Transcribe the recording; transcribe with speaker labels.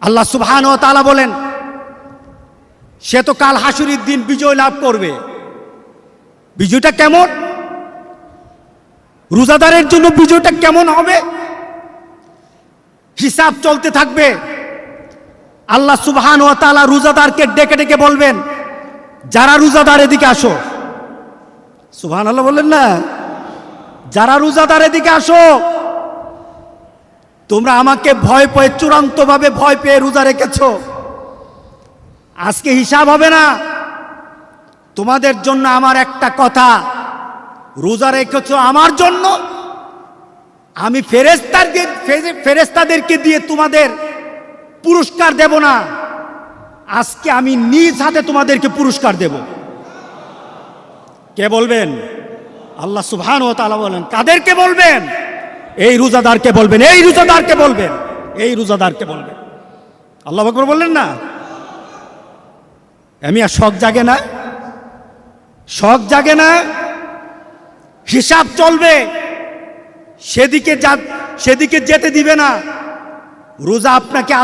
Speaker 1: আল্লাহ সুবহানাহু ওয়া তাআলা বলেন, সে তো কাল হাসুরের দিন বিজয় লাভ করবে। বিজয়টা কেমন? রোজাদারের জন্য বিজয়টা কেমন হবে? হিসাব চলতে থাকবে। আল্লাহ সুবহানাহু ওয়া তাআলা রোজাদারকে ডেকে ডেকে বলবেন, যারা রোজাদার এদিকে আসো। সুবহানাল্লাহ বললেন না? যারা রোজাদার এদিকে আসো। তোমরা আমাকে ভয় পেয়ে, চূড়ান্তভাবে ভয় পেয়ে রোজা রেখেছো। আজকে হিসাব হবে না। তোমাদের জন্য আমার একটা কথা, রোজা রেখেছো আমার জন্য, আমি ফেরেশতাদেরকে দিয়ে তোমাদের পুরস্কার দেব না। আজকে আমি নিজ হাতে তোমাদেরকে পুরস্কার দেব। কে বলবেন? আল্লাহ সুবহানাহু ওয়া তাআলা বলেন। কাদেরকে বলবেন? এই রোজাদারকে বলবেন, এই রোজাদারকে বলবেন, এই রোজাদারকে বলবেন। আল্লাহু আকবার বললেন না? আমি আর শখ জাগে না? শখ জাগে না? হিসাব চলবে, সেদিকে যেতে দিবে না। রোজা আপনাকে